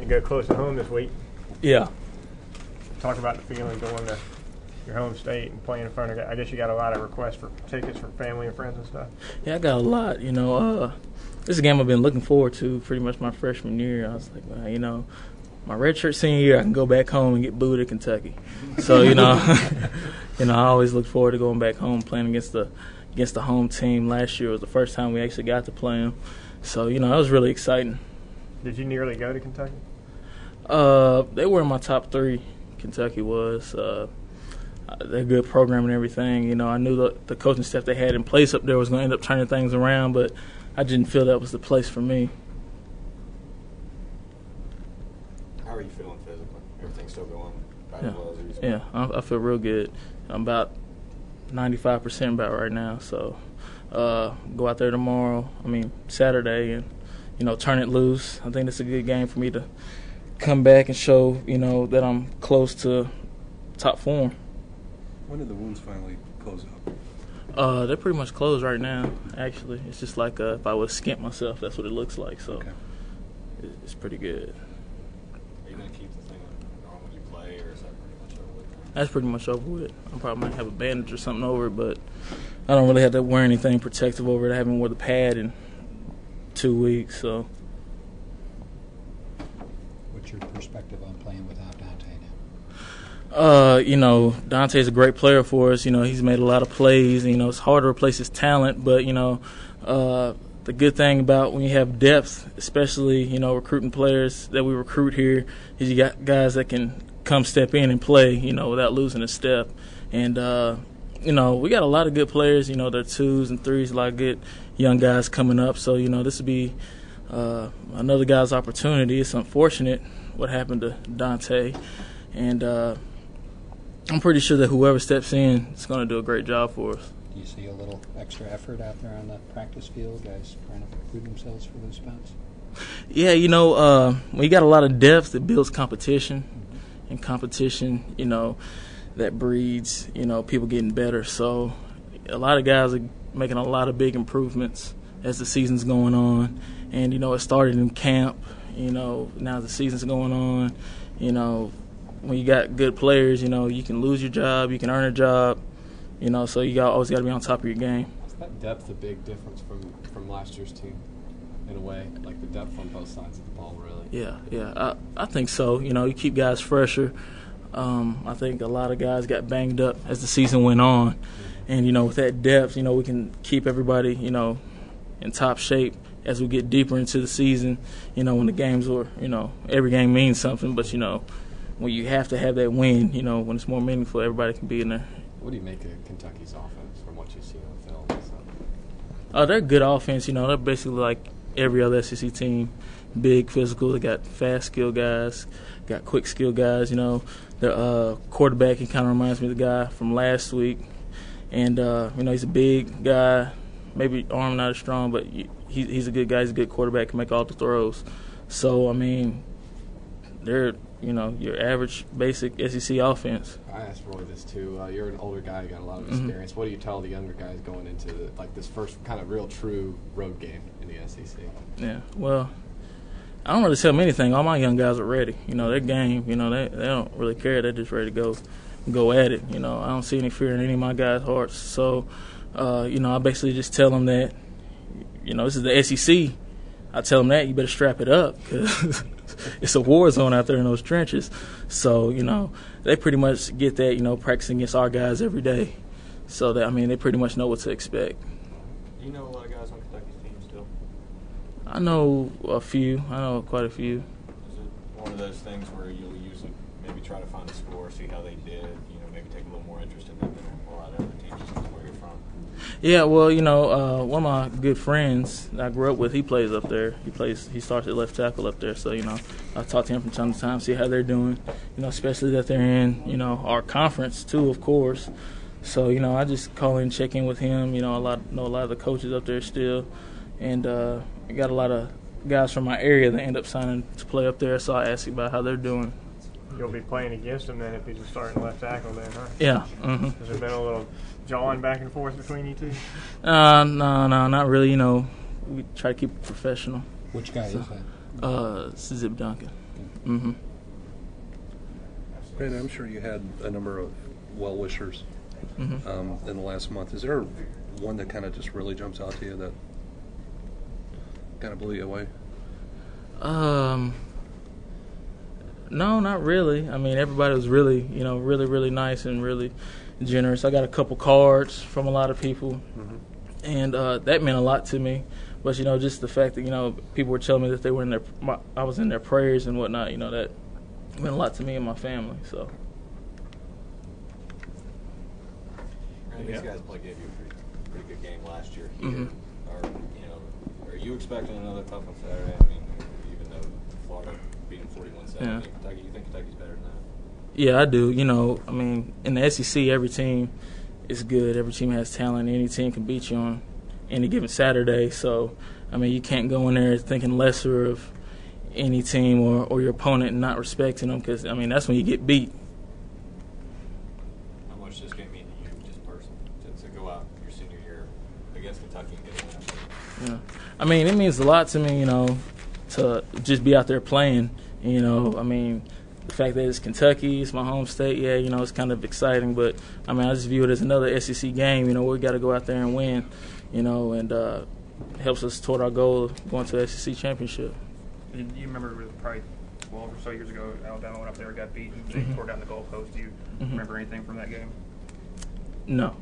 go close to home this week. Yeah. Talk about the feeling going to your home state and playing in front of. I guess you got a lot of requests for tickets from family and friends and stuff. Yeah, I got a lot. This is a game I've been looking forward to pretty much my freshman year. I was like, well, my redshirt senior year, I can go back home and get booed at Kentucky. So I always look forward to going back home, playing against the home team. Last year was the first time we actually got to play them. So that was really exciting. Did you nearly go to Kentucky? They were in my top 3. Kentucky was. They're a good program and everything. I knew the coaching staff they had in place up there was going to end up turning things around, but I didn't feel that was the place for me. How are you feeling physically? Everything's still going about as well as it used to? Yeah, I feel real good. I'm about 95% about right now. So go out there Saturday, and turn it loose. I think it's a good game for me to come back and show that I'm close to top form. When did the wounds finally close up? They're pretty much closed right now, actually. It's just like if I would skimp myself, that's what it looks like. So okay. It's pretty good. Are you going to keep the thing on when you play, or is that pretty much over with? That's pretty much over with. I probably might have a bandage or something over it, but I don't really have to wear anything protective over it. I haven't worn the pad in 2 weeks, so. What's your perspective on playing without Dante now? Dante's a great player for us. He's made a lot of plays. It's hard to replace his talent, but, the good thing about when you have depth, especially, recruiting players that we recruit here, is you got guys that can come step in and play, without losing a step. And, we got a lot of good players. They're 2s and 3s, a lot of good young guys coming up. So, this would be another guy's opportunity. It's unfortunate what happened to Dante. And I'm pretty sure that whoever steps in is going to do a great job for us. Do you see a little extra effort out there on the practice field, guys trying to prove themselves for those spots? Yeah, when you got a lot of depth, it builds competition. Mm-hmm. And competition, that breeds, people getting better. So a lot of guys are making a lot of big improvements as the season's going on. And, it started in camp. Now the season's going on. When you got good players, you can lose your job, you can earn a job, so you always got to be on top of your game. Is that depth a big difference from last year's team, in a way? Like the depth on both sides of the ball, really? Yeah. I think so. You keep guys fresher. I think a lot of guys got banged up as the season went on. Mm-hmm. And, with that depth, we can keep everybody, in top shape as we get deeper into the season, when the games are, every game means something, but, when you have to have that win, when it's more meaningful, everybody can be in there. What do you make of Kentucky's offense from what you've seen on film? They're good offense. They're basically like every other SEC team, big, physical. They got fast, skill guys, got quick skill guys. Their quarterback, he kind of reminds me of the guy from last week. And, he's a big guy, maybe arm not as strong, but he's a good guy. He's a good quarterback, can make all the throws. So, they're your average, basic SEC offense. I asked Roy this too. You're an older guy, you got a lot of experience. Mm-hmm. What do you tell the younger guys going into this first kind of real true road game in the SEC? Yeah, well, I don't really tell them anything. All my young guys are ready. They're game. They don't really care. They're just ready to go at it. I don't see any fear in any of my guys' hearts. So, I basically just tell them that, this is the SEC. I tell them that you better strap it up because it's a war zone out there in those trenches. So, they pretty much get that, practicing against our guys every day. So, they pretty much know what to expect. Do you know a lot of guys on Kentucky's team still? I know a few. I know quite a few. Is it one of those things where you'll usually maybe try to find a score, see how they did, maybe take a little more interest in them than a lot of other teams just where you're from? Yeah, well, one of my good friends I grew up with, he plays up there. He starts at left tackle up there. So, I talk to him from time to time, see how they're doing, especially that they're in, our conference too, of course. So, I just call in, check in with him. Know a lot of the coaches up there still. And I got a lot of guys from my area that end up signing to play up there, so I ask you about how they're doing. You'll be playing against him then if he's a starting left tackle then, huh? Yeah. Mm-hmm. Has there been a little jawing back and forth between you two? No, not really. We try to keep it professional. Which guy is that? Zip Duncan. Mm-hmm. Brandon, I'm sure you had a number of well-wishers Mm-hmm. in the last month. Is there one that kind of just really jumps out to you that kind of blew you away? No, not really. I mean, everybody was really, really, really nice and really generous. I got a couple cards from a lot of people, and that meant a lot to me. But just the fact that people were telling me that they were in I was in their prayers and whatnot. That meant a lot to me and my family. So. These guys gave you a pretty good game last year here. Are you expecting another tough one Saturday? I mean, even though Florida beat them 41-7, Kentucky, you think Kentucky's better than that? Yeah, I do. I mean, in the SEC, every team is good. Every team has talent. Any team can beat you on any given Saturday. So, I mean, you can't go in there thinking lesser of any team or your opponent and not respecting them because, I mean, that's when you get beat. How much does this game mean to you, just personally, to go out your senior year against Kentucky and get a win? Yeah. I mean, it means a lot to me, to just be out there playing. I mean, the fact that it's Kentucky, it's my home state, it's kind of exciting. But, I mean, I just view it as another SEC game. We got to go out there and win, and helps us toward our goal of going to the SEC championship. And you remember it was probably 12 or so years ago, Alabama went up there and got beat, and they tore down the goalpost. Do you remember anything from that game? No.